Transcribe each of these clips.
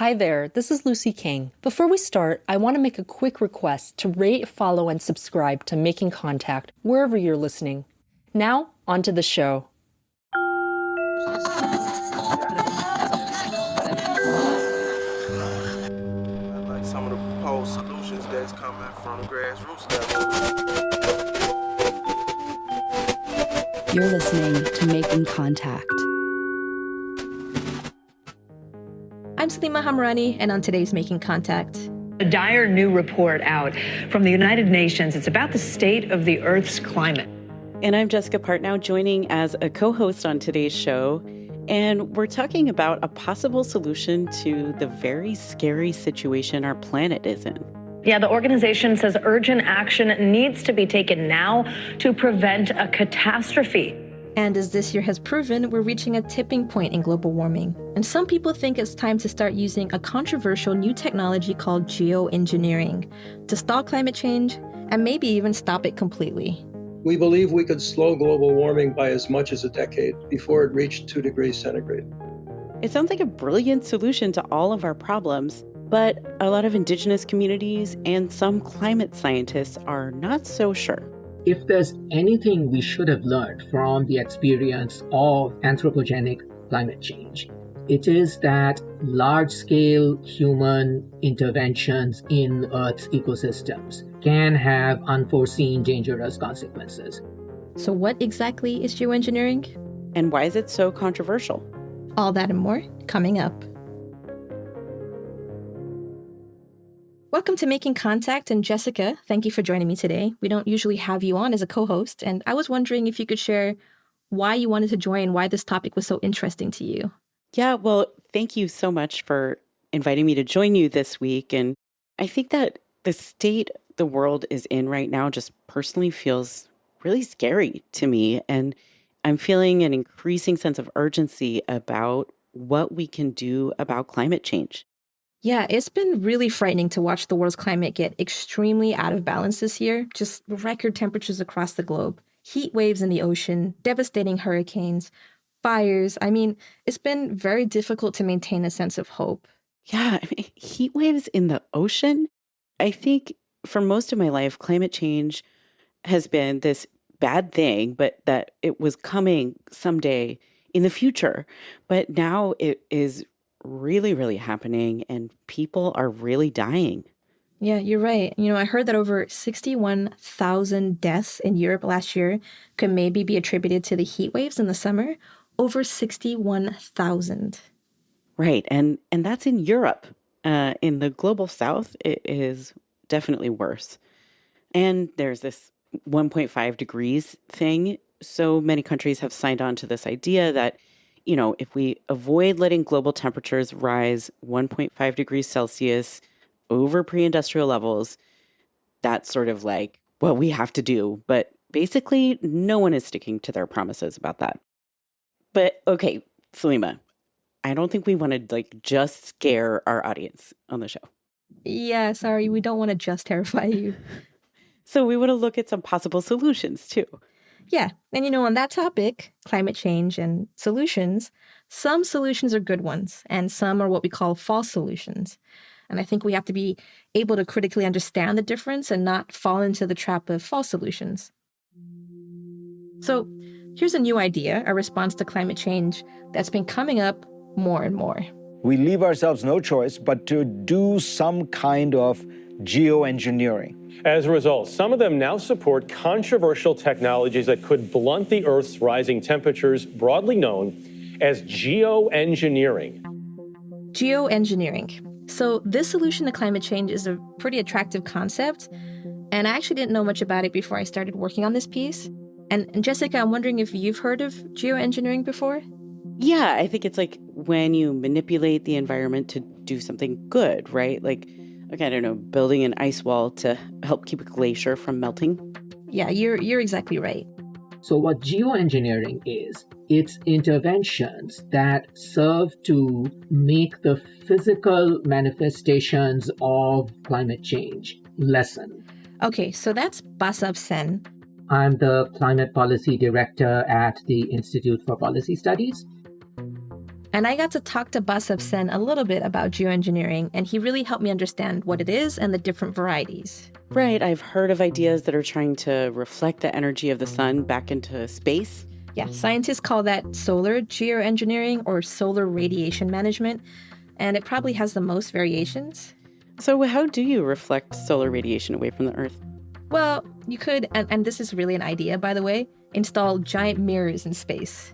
Hi there, this is Lucy King. Before we start, I want to make a quick request to rate, follow, and subscribe to Making Contact wherever you're listening. Now, on to the show. Like some of the proposed solutions that's coming from the grassroots level. You're listening to Making Contact. I'm Salima Hamrani, and on today's Making Contact. A dire new report out from the United Nations. It's about the state of the Earth's climate. And I'm Jessica Partnow, joining as a co-host on today's show. And we're talking about a possible solution to the very scary situation our planet is in. Yeah, the organization says urgent action needs to be taken now to prevent a catastrophe. And as this year has proven, we're reaching a tipping point in global warming. And some people think it's time to start using a controversial new technology called geoengineering to stall climate change and maybe even stop it completely. We believe we could slow global warming by as much as a decade before it reached 2 degrees centigrade. It sounds like a brilliant solution to all of our problems, but a lot of indigenous communities and some climate scientists are not so sure. If there's anything we should have learned from the experience of anthropogenic climate change, it is that large-scale human interventions in Earth's ecosystems can have unforeseen dangerous consequences. So what exactly is geoengineering? And why is it so controversial? All that and more coming up. Welcome to Making Contact, and Jessica, thank you for joining me today. We don't usually have you on as a co-host, and I was wondering if you could share why you wanted to join, why this topic was so interesting to you. Yeah, well, thank you so much for inviting me to join you this week. And I think that the state the world is in right now just personally feels really scary to me. And I'm feeling an increasing sense of urgency about what we can do about climate change. Yeah, it's been really frightening to watch the world's climate get extremely out of balance this year. Just record temperatures across the globe, heat waves in the ocean, devastating hurricanes, fires. I mean, it's been very difficult to maintain a sense of hope. Yeah, heat waves in the ocean. I think for most of my life, climate change has been this bad thing, but that it was coming someday in the future. But now it is really, really happening, and people are really dying. Yeah, you're right. I heard that over 61,000 deaths in Europe last year could maybe be attributed to the heat waves in the summer. Over 61,000. Right, and that's in Europe. In the global south, it is definitely worse. And there's this 1.5 degrees thing. So many countries have signed on to this idea that if we avoid letting global temperatures rise 1.5 degrees Celsius over pre-industrial levels, that's sort of like what we have to do. But basically, no one is sticking to their promises about that. But okay, Salima, I don't think we want to just scare our audience on the show. Yeah, sorry, we don't want to just terrify you. So we want to look at some possible solutions too. Yeah. And on that topic, climate change and solutions, some solutions are good ones and some are what we call false solutions. And I think we have to be able to critically understand the difference and not fall into the trap of false solutions. So here's a new idea, a response to climate change that's been coming up more and more. We leave ourselves no choice but to do some kind of geoengineering. As a result, some of them now support controversial technologies that could blunt the Earth's rising temperatures, broadly known as geoengineering. Geoengineering. So this solution to climate change is a pretty attractive concept, and I actually didn't know much about it before I started working on this piece. And Jessica, I'm wondering if you've heard of geoengineering before? Yeah, I think it's like when you manipulate the environment to do something good, right? I don't know, building an ice wall to help keep a glacier from melting. Yeah, you're exactly right. So what geoengineering is, it's interventions that serve to make the physical manifestations of climate change lessen. Okay, so that's Basab Sen. I'm the Climate Policy Director at the Institute for Policy Studies. And I got to talk to Basab Sen a little bit about geoengineering, and he really helped me understand what it is and the different varieties. Right, I've heard of ideas that are trying to reflect the energy of the sun back into space. Yeah, scientists call that solar geoengineering or solar radiation management, and it probably has the most variations. So how do you reflect solar radiation away from the Earth? Well, you could, and this is really an idea, by the way, install giant mirrors in space.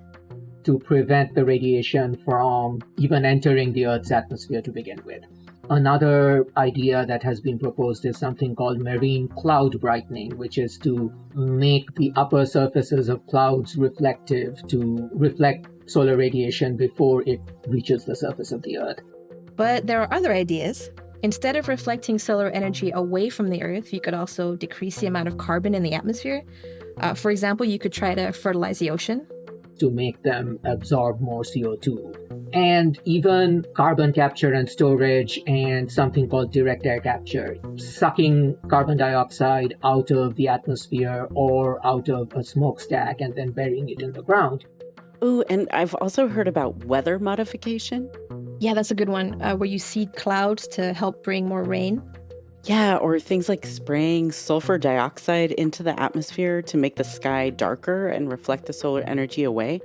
To prevent the radiation from even entering the Earth's atmosphere to begin with. Another idea that has been proposed is something called marine cloud brightening, which is to make the upper surfaces of clouds reflective to reflect solar radiation before it reaches the surface of the Earth. But there are other ideas. Instead of reflecting solar energy away from the Earth, you could also decrease the amount of carbon in the atmosphere. For example, you could try to fertilize the ocean to make them absorb more CO2. And even carbon capture and storage and something called direct air capture, sucking carbon dioxide out of the atmosphere or out of a smokestack and then burying it in the ground. Ooh, and I've also heard about weather modification. Yeah, that's a good one, where you seed clouds to help bring more rain. Yeah, or things like spraying sulfur dioxide into the atmosphere to make the sky darker and reflect the solar energy away.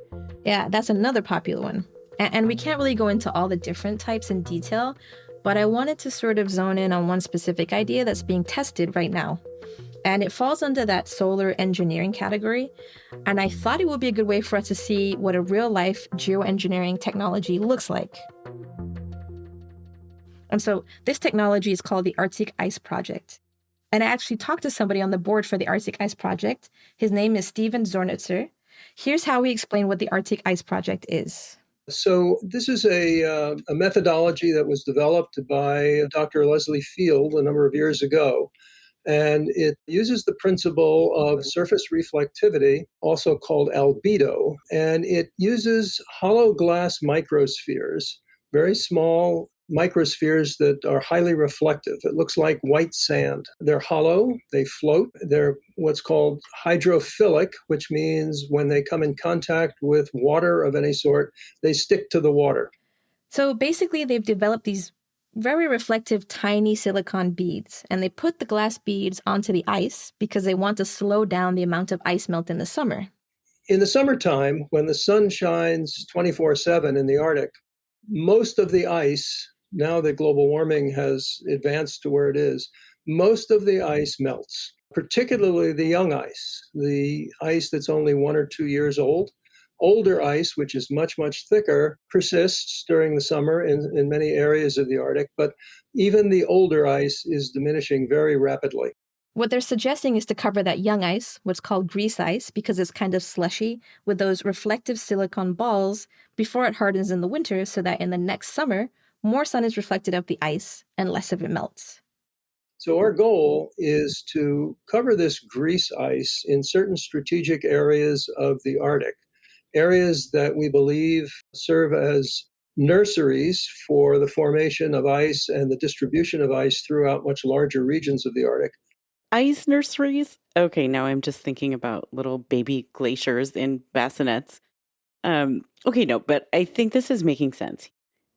Yeah, that's another popular one. And we can't really go into all the different types in detail, but I wanted to sort of zone in on one specific idea that's being tested right now. And it falls under that solar engineering category. And I thought it would be a good way for us to see what a real-life geoengineering technology looks like. And so this technology is called the Arctic Ice Project. And I actually talked to somebody on the board for the Arctic Ice Project. His name is Steven Zornitzer. Here's how we explain what the Arctic Ice Project is. So this is a methodology that was developed by Dr. Leslie Field a number of years ago. And it uses the principle of surface reflectivity, also called albedo. And it uses hollow glass microspheres, very small microspheres that are highly reflective. It looks like white sand. They're hollow, they float. They're what's called hydrophilic, which means when they come in contact with water of any sort, they stick to the water. So basically, they've developed these very reflective tiny silicon beads, and they put the glass beads onto the ice because they want to slow down the amount of ice melt in the summer. In the summertime, when the sun shines 24/7 in the Arctic, most of the ice, now that global warming has advanced to where it is, most of the ice melts, particularly the young ice, the ice that's only 1 or 2 years old. Older ice, which is much, much thicker, persists during the summer in many areas of the Arctic, but even the older ice is diminishing very rapidly. What they're suggesting is to cover that young ice, what's called grease ice, because it's kind of slushy, with those reflective silicon balls before it hardens in the winter so that in the next summer, more sun is reflected off the ice and less of it melts. So our goal is to cover this grease ice in certain strategic areas of the Arctic, areas that we believe serve as nurseries for the formation of ice and the distribution of ice throughout much larger regions of the Arctic. Ice nurseries? Okay, now I'm just thinking about little baby glaciers in bassinets. Okay, no, but I think this is making sense.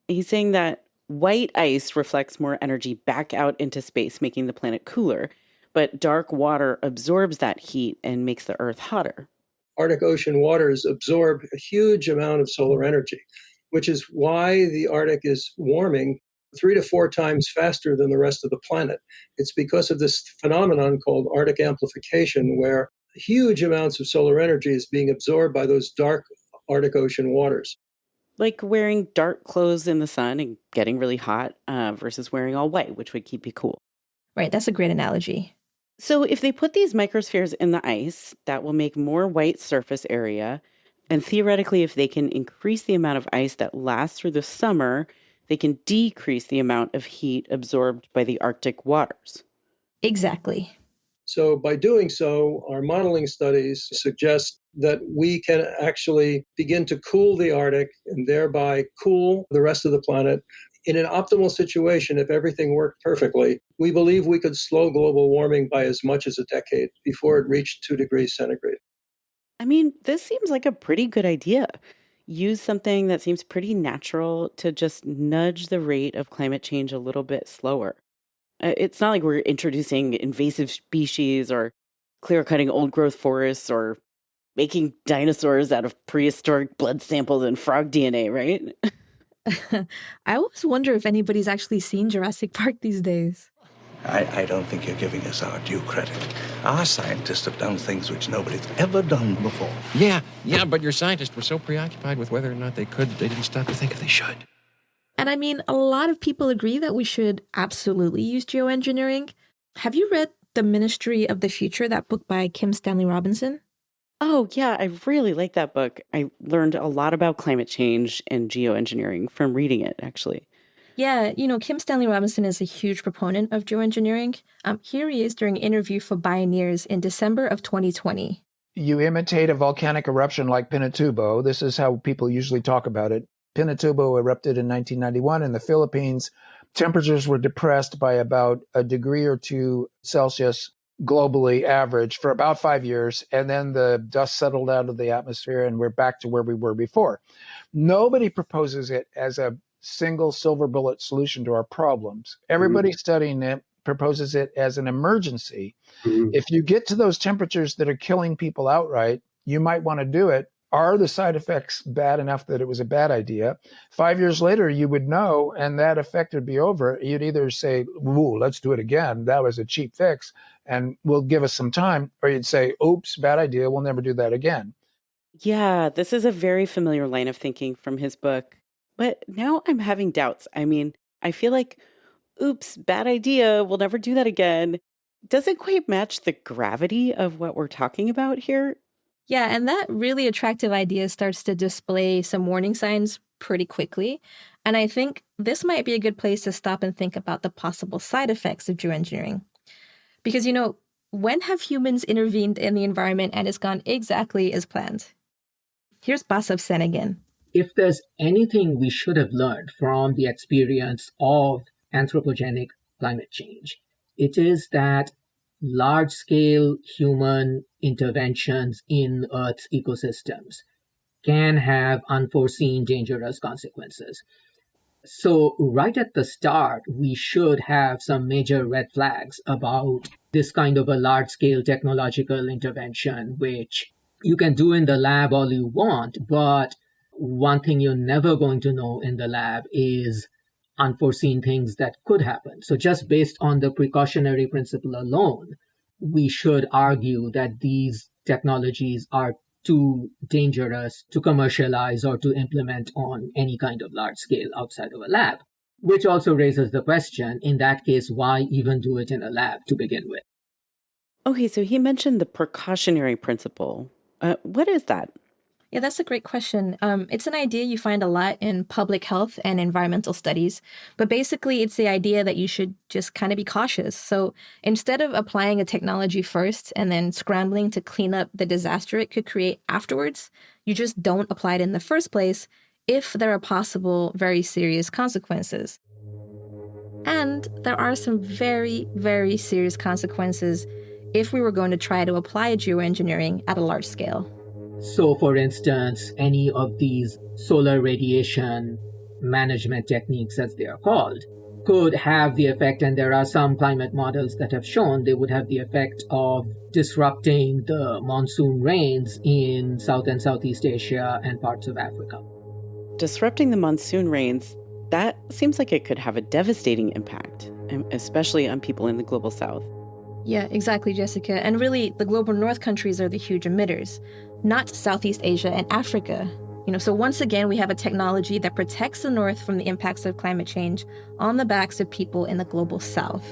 He's saying that white ice reflects more energy back out into space, making the planet cooler, but dark water absorbs that heat and makes the Earth hotter. Arctic Ocean waters absorb a huge amount of solar energy, which is why the Arctic is warming 3 to 4 times faster than the rest of the planet. It's because of this phenomenon called Arctic amplification, where huge amounts of solar energy is being absorbed by those dark Arctic Ocean waters. Like wearing dark clothes in the sun and getting really hot versus wearing all white, which would keep you cool. Right, that's a great analogy. So if they put these microspheres in the ice, that will make more white surface area. And theoretically, if they can increase the amount of ice that lasts through the summer, they can decrease the amount of heat absorbed by the Arctic waters. Exactly. So by doing so, our modeling studies suggest that we can actually begin to cool the Arctic and thereby cool the rest of the planet. In an optimal situation, if everything worked perfectly, we believe we could slow global warming by as much as a decade before it reached 2 degrees centigrade. I mean, this seems like a pretty good idea. use something that seems pretty natural to just nudge the rate of climate change a little bit slower. It's not like we're introducing invasive species or clear cutting old growth forests or making dinosaurs out of prehistoric blood samples and frog DNA, right? I always wonder if anybody's actually seen Jurassic Park these days. I don't think you're giving us our due credit. Our scientists have done things which nobody's ever done before. Yeah, but your scientists were so preoccupied with whether or not they could, they didn't stop to think if they should. And I mean, a lot of people agree that we should absolutely use geoengineering. Have you read The Ministry of the Future, that book by Kim Stanley Robinson? Oh, yeah, I really like that book. I learned a lot about climate change and geoengineering from reading it, actually. Yeah, Kim Stanley Robinson is a huge proponent of geoengineering. Here he is during an interview for Pioneers in December of 2020. You imitate a volcanic eruption like Pinatubo. This is how people usually talk about it. Pinatubo erupted in 1991 in the Philippines. Temperatures were depressed by about a degree or 2 Celsius globally average for about 5 years. And then the dust settled out of the atmosphere and we're back to where we were before. Nobody proposes it as a single silver bullet solution to our problems. Everybody studying it proposes it as an emergency. If you get to those temperatures that are killing people outright, you might want to do it. Are the side effects bad enough that it was a bad idea? 5 years later, you would know, and that effect would be over. You'd either say, "Ooh, let's do it again. That was a cheap fix, and will give us some time," or you'd say, "Oops, bad idea. We'll never do that again." Yeah, this is a very familiar line of thinking from his book. But now I'm having doubts. I mean, I feel like, oops, bad idea. We'll never do that again. Doesn't quite match the gravity of what we're talking about here. Yeah, and that really attractive idea starts to display some warning signs pretty quickly. And I think this might be a good place to stop and think about the possible side effects of geoengineering. Because, when have humans intervened in the environment and it's gone exactly as planned? Here's Basav Sen again. If there's anything we should have learned from the experience of anthropogenic climate change, it is that large-scale human interventions in Earth's ecosystems can have unforeseen dangerous consequences. So right at the start, we should have some major red flags about this kind of a large-scale technological intervention, which you can do in the lab all you want, but one thing you're never going to know in the lab is unforeseen things that could happen. So just based on the precautionary principle alone, we should argue that these technologies are too dangerous to commercialize or to implement on any kind of large scale outside of a lab. Which also raises the question, in that case, why even do it in a lab to begin with? Okay, so he mentioned the precautionary principle. What is that? Yeah, that's a great question. It's an idea you find a lot in public health and environmental studies. But basically, it's the idea that you should just kind of be cautious. So instead of applying a technology first and then scrambling to clean up the disaster it could create afterwards, you just don't apply it in the first place if there are possible very serious consequences. And there are some very, very serious consequences if we were going to try to apply geoengineering at a large scale. So, for instance, any of these solar radiation management techniques, as they are called, could have the effect, and there are some climate models that have shown they would have the effect of disrupting the monsoon rains in South and Southeast Asia and parts of Africa. Disrupting the monsoon rains, that seems like it could have a devastating impact, especially on people in the global south. Yeah, exactly, Jessica. And really, the global north countries are the huge emitters, not Southeast Asia and Africa. So once again, we have a technology that protects the north from the impacts of climate change on the backs of people in the global south.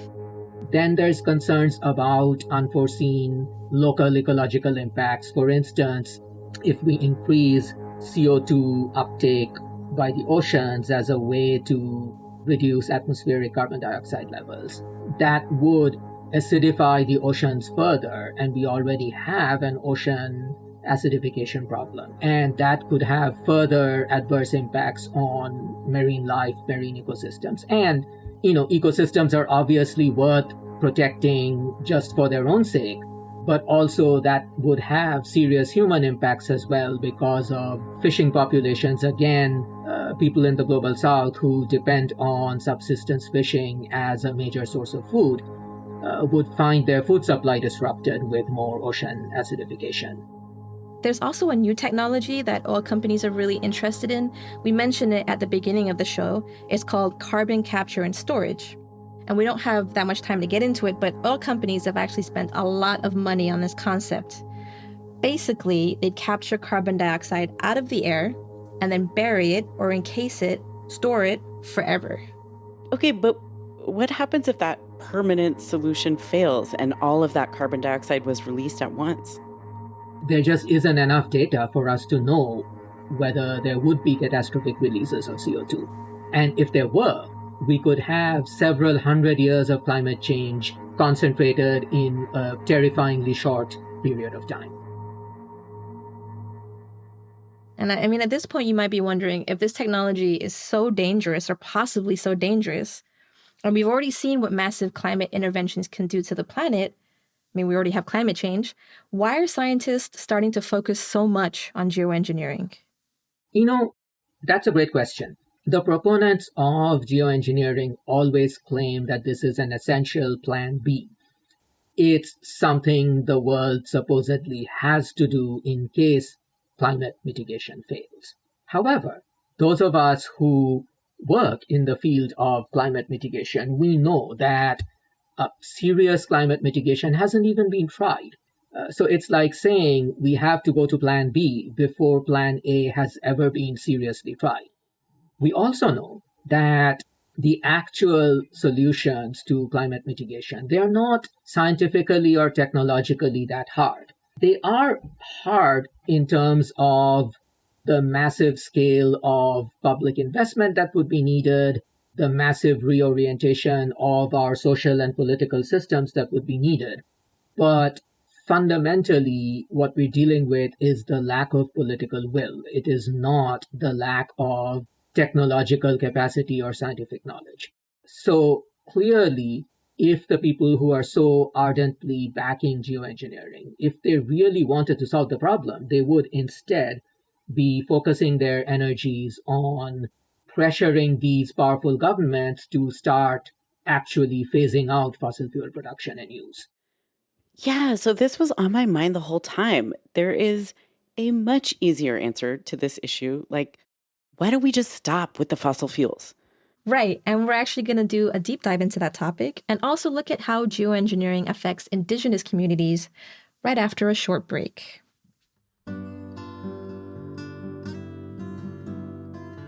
Then there's concerns about unforeseen local ecological impacts. For instance, if we increase CO2 uptake by the oceans as a way to reduce atmospheric carbon dioxide levels, that would acidify the oceans further, and we already have an ocean acidification problem. And that could have further adverse impacts on marine life, marine ecosystems. And, ecosystems are obviously worth protecting just for their own sake. but also that would have serious human impacts as well because of fishing populations. Again, people in the global south who depend on subsistence fishing as a major source of food would find their food supply disrupted with more ocean acidification. There's also a new technology that oil companies are really interested in. We mentioned it at the beginning of the show. It's called carbon capture and storage. And we don't have that much time to get into it, but oil companies have actually spent a lot of money on this concept. Basically, they capture carbon dioxide out of the air and then bury it or encase it, store it forever. Okay, but what happens if that permanent solution fails and all of that carbon dioxide was released at once? There just isn't enough data for us to know whether there would be catastrophic releases of CO2. And if there were, we could have several hundred years of climate change concentrated in a terrifyingly short period of time. And I mean, at this point, you might be wondering if this technology is so dangerous or possibly so dangerous, and we've already seen what massive climate interventions can do to the planet. I mean, we already have climate change. Why are scientists starting to focus so much on geoengineering? That's a great question. The proponents of geoengineering always claim that this is an essential plan B. It's something the world supposedly has to do in case climate mitigation fails. However, those of us who work in the field of climate mitigation, we know that serious climate mitigation hasn't even been tried. So it's like saying we have to go to plan B before plan A has ever been seriously tried. We also know that the actual solutions to climate mitigation, they are not scientifically or technologically that hard. They are hard in terms of the massive scale of public investment that would be needed, the massive reorientation of our social and political systems that would be needed. But fundamentally, what we're dealing with is the lack of political will. It is not the lack of technological capacity or scientific knowledge. So clearly, if the people who are so ardently backing geoengineering, if they really wanted to solve the problem, they would instead be focusing their energies on pressuring these powerful governments to start actually phasing out fossil fuel production and use. Yeah, so this was on my mind the whole time. There is a much easier answer to this issue. Like, why don't we just stop with the fossil fuels? Right, and we're actually going to do a deep dive into that topic and also look at how geoengineering affects Indigenous communities right after a short break.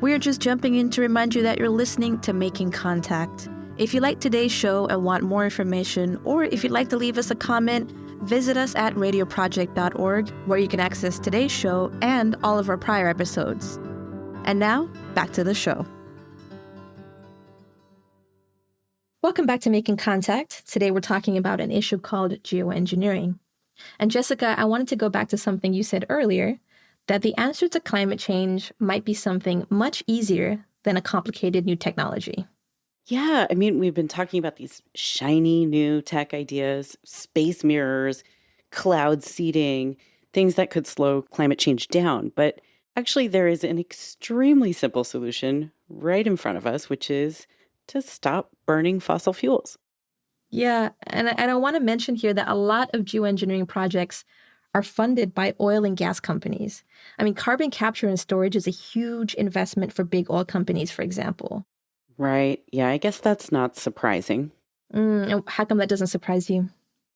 We're just jumping in to remind you that you're listening to Making Contact. If you like today's show and want more information, or if you'd like to leave us a comment, visit us at radioproject.org, where you can access today's show and all of our prior episodes. And now, back to the show. Welcome back to Making Contact. Today we're talking about an issue called geoengineering. And Jessica, I wanted to go back to something you said earlier, that the answer to climate change might be something much easier than a complicated new technology. Yeah, I mean, we've been talking about these shiny new tech ideas, space mirrors, cloud seeding, things that could slow climate change down. But actually, there is an extremely simple solution right in front of us, which is to stop burning fossil fuels. Yeah, and I want to mention here that a lot of geoengineering projects are funded by oil and gas companies. I mean, carbon capture and storage is a huge investment for big oil companies, for example. Right. Yeah, I guess that's not surprising. How come that doesn't surprise you?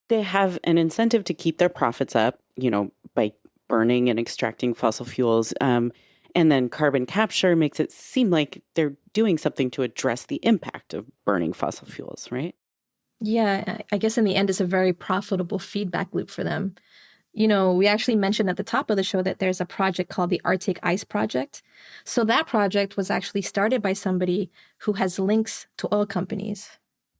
They have an incentive to keep their profits up, by burning and extracting fossil fuels. And then carbon capture makes it seem like they're doing something to address the impact of burning fossil fuels, right? Yeah, I guess in the end, it's a very profitable feedback loop for them. We actually mentioned at the top of the show that there's a project called the Arctic Ice Project. So that project was actually started by somebody who has links to oil companies.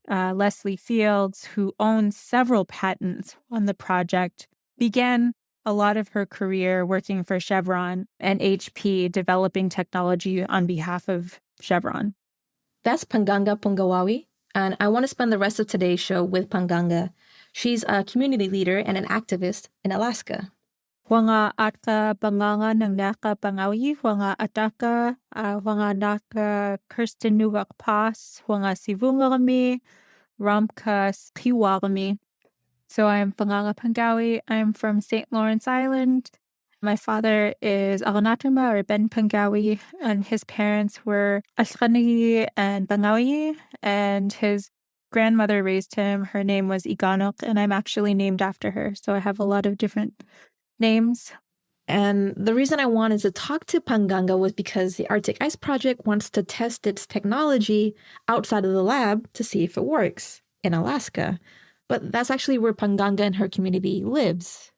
Leslie Fields, who owns several patents on the project, began a lot of her career working for Chevron and HP, developing technology on behalf of Chevron. That's Panganga Pungawawi, and I want to spend the rest of today's show with Panganga. She's a community leader and an activist in Alaska. Wanga atka banganga ng naka bangawi, wanga ataka, wanga naka kirstenugak pas, wanga sivunga kami, ramka skiwa kami. So I'm Panganga Pangawi. I'm from St. Lawrence Island. My father is Aganatuma or Ben Pangawi, and his parents were Ashkanigi and Bangawi, and his grandmother raised him. Her name was Iganok, and I'm actually named after her. So I have a lot of different names. And the reason I wanted to talk to Panganga was because the Arctic Ice Project wants to test its technology outside of the lab to see if it works in Alaska. But that's actually where Panganga and her community lives.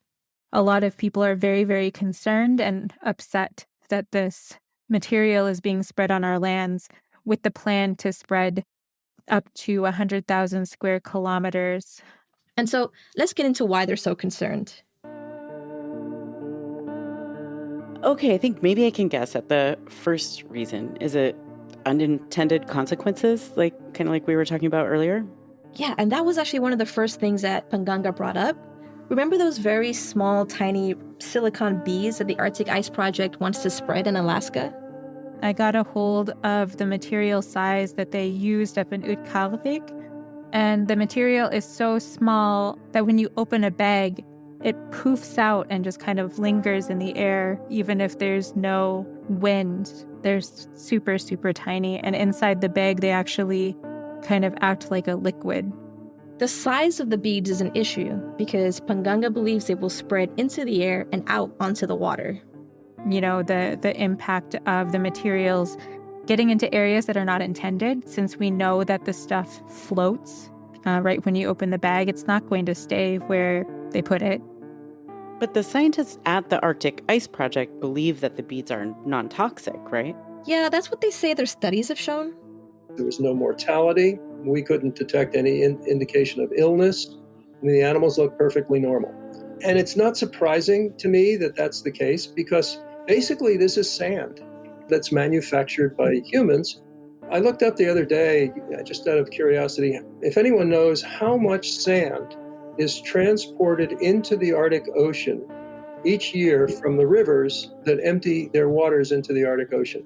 A lot of people are very, very concerned and upset that this material is being spread on our lands with the plan to spread up to 100,000 square kilometers. And so let's get into why they're so concerned. Okay, I think maybe I can guess at the first reason. Is it unintended consequences, kind of like we were talking about earlier? Yeah, and that was actually one of the first things that Panganga brought up. Remember those very small, tiny silicon beads that the Arctic Ice Project wants to spread in Alaska? I got a hold of the material size that they used up in Utkalvik, and the material is so small that when you open a bag, it poofs out and just kind of lingers in the air, even if there's no wind. They're super, super tiny, and inside the bag, they actually kind of act like a liquid. The size of the beads is an issue because Panganga believes they will spread into the air and out onto the water. You know, the impact of the materials getting into areas that are not intended, since we know that the stuff floats right when you open the bag, it's not going to stay where they put it. But the scientists at the Arctic Ice Project believe that the beads are non-toxic, right? Yeah, that's what they say their studies have shown. There was no mortality. We couldn't detect any indication of illness. I mean, the animals look perfectly normal. And it's not surprising to me that that's the case because basically this is sand that's manufactured by humans. I looked up the other day, just out of curiosity, if anyone knows how much sand is transported into the Arctic Ocean each year from the rivers that empty their waters into the Arctic Ocean.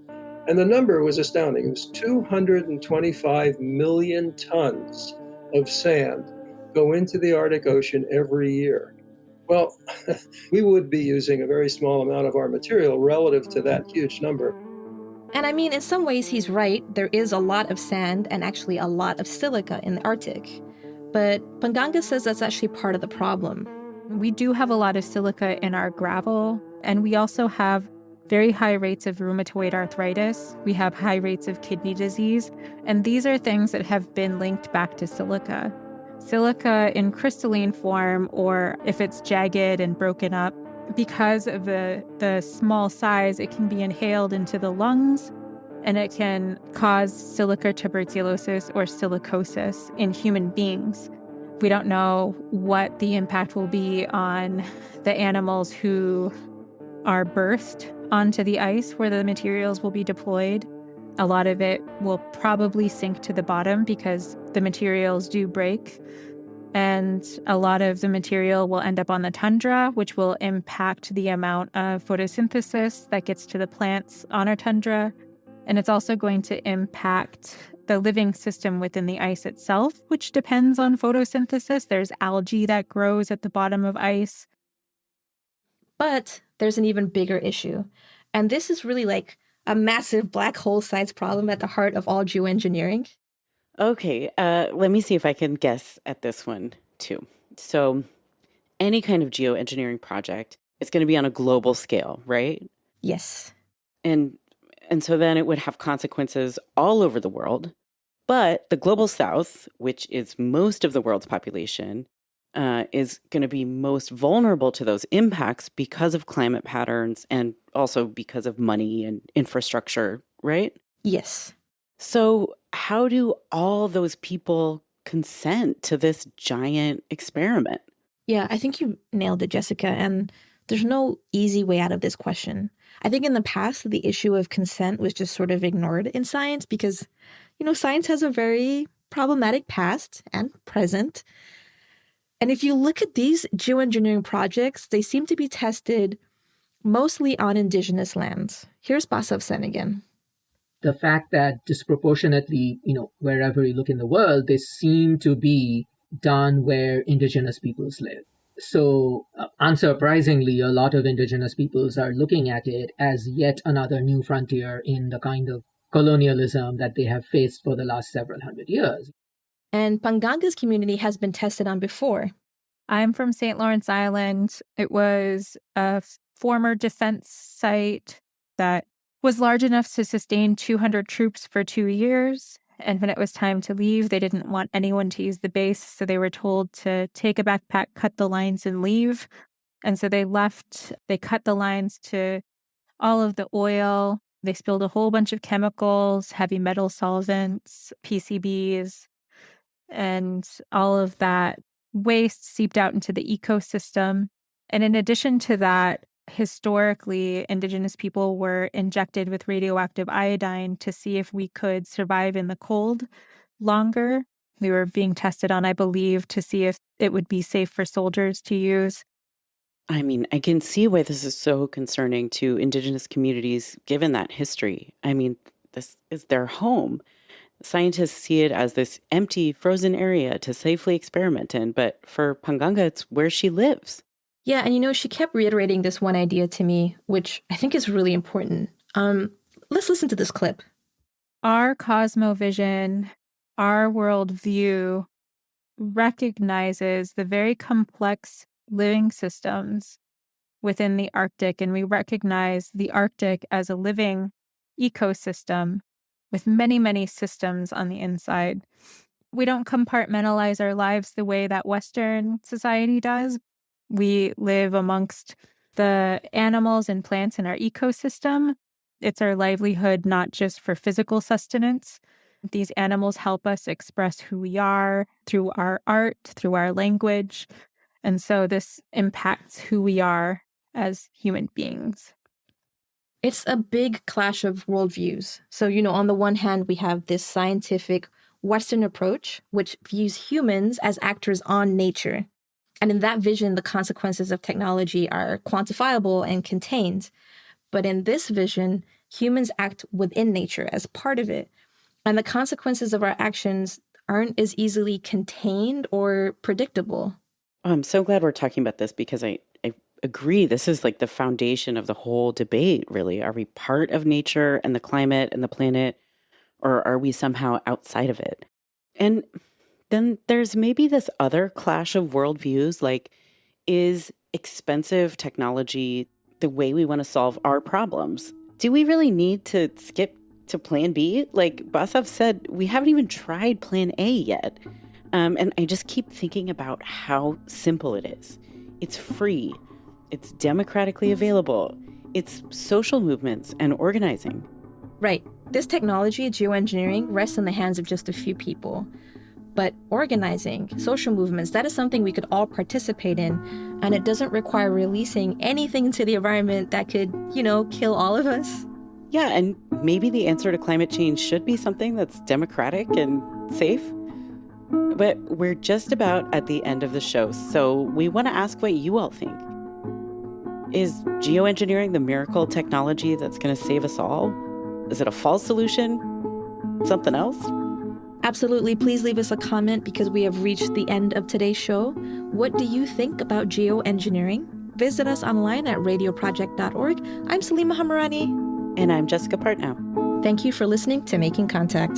And the number was astounding. It was 225 million tons of sand go into the Arctic Ocean every year. Well, we would be using a very small amount of our material relative to that huge number. And I mean, in some ways, he's right. There is a lot of sand and actually a lot of silica in the Arctic. But Panganga says that's actually part of the problem. We do have a lot of silica in our gravel, and we also have very high rates of rheumatoid arthritis. We have high rates of kidney disease, and these are things that have been linked back to silica. Silica in crystalline form, or if it's jagged and broken up, because of the small size, it can be inhaled into the lungs, and it can cause silica tuberculosis or silicosis in human beings. We don't know what the impact will be on the animals who are birthed onto the ice where the materials will be deployed. A lot of it will probably sink to the bottom because the materials do break. And a lot of the material will end up on the tundra, which will impact the amount of photosynthesis that gets to the plants on our tundra. And it's also going to impact the living system within the ice itself, which depends on photosynthesis. There's algae that grows at the bottom of ice. But there's an even bigger issue. And this is really like a massive black hole-sized problem at the heart of all geoengineering. Okay, let me see if I can guess at this one, too. So any kind of geoengineering project is going to be on a global scale, right? Yes. And so then it would have consequences all over the world. But the global south, which is most of the world's population, is going to be most vulnerable to those impacts because of climate patterns and also because of money and infrastructure, right? Yes. So how do all those people consent to this giant experiment? Yeah, I think you nailed it, Jessica. And there's no easy way out of this question. I think in the past, the issue of consent was just sort of ignored in science because, science has a very problematic past and present. And if you look at these geoengineering projects, they seem to be tested mostly on indigenous lands. Here's Basav Sen again. The fact that disproportionately, wherever you look in the world, they seem to be done where indigenous peoples live. So unsurprisingly, a lot of indigenous peoples are looking at it as yet another new frontier in the kind of colonialism that they have faced for the last several hundred years. And Panganga's community has been tested on before. I'm from St. Lawrence Island. It was a former defense site that was large enough to sustain 200 troops for 2 years. And when it was time to leave, they didn't want anyone to use the base. So they were told to take a backpack, cut the lines, and leave. And so they left. They cut the lines to all of the oil. They spilled a whole bunch of chemicals, heavy metal solvents, PCBs, and all of that waste seeped out into the ecosystem. And in addition to that, historically, indigenous people were injected with radioactive iodine to see if we could survive in the cold longer. We were being tested on, I believe, to see if it would be safe for soldiers to use. I mean, I can see why this is so concerning to indigenous communities, given that history. I mean, this is their home. Scientists see it as this empty, frozen area to safely experiment in, but for Panganga, it's where she lives. Yeah, and she kept reiterating this one idea to me, which I think is really important. Let's listen to this clip. Our cosmovision, our worldview recognizes the very complex living systems within the Arctic, and we recognize the Arctic as a living ecosystem with many, many systems on the inside. We don't compartmentalize our lives the way that Western society does. We live amongst the animals and plants in our ecosystem. It's our livelihood, not just for physical sustenance. These animals help us express who we are through our art, through our language. And so this impacts who we are as human beings. It's a big clash of worldviews. So, on the one hand, we have this scientific Western approach, which views humans as actors on nature. And in that vision, the consequences of technology are quantifiable and contained. But in this vision, humans act within nature as part of it. And the consequences of our actions aren't as easily contained or predictable. I'm so glad we're talking about this because I agree. This is like the foundation of the whole debate, really. Are we part of nature and the climate and the planet, or are we somehow outside of it? And then there's maybe this other clash of worldviews, like, is expensive technology the way we want to solve our problems? Do we really need to skip to plan B? Like Basav said, we haven't even tried plan A yet. And I just keep thinking about how simple it is. It's free. It's democratically available. It's social movements and organizing. Right. This technology, geoengineering, rests in the hands of just a few people. But organizing, social movements, that is something we could all participate in. And it doesn't require releasing anything into the environment that could, kill all of us. Yeah, and maybe the answer to climate change should be something that's democratic and safe. But we're just about at the end of the show, so we want to ask what you all think. Is geoengineering the miracle technology that's going to save us all? Is it a false solution? Something else? Absolutely. Please leave us a comment because we have reached the end of today's show. What do you think about geoengineering? Visit us online at radioproject.org. I'm Salima Hamarani. And I'm Jessica Partnow. Thank you for listening to Making Contact.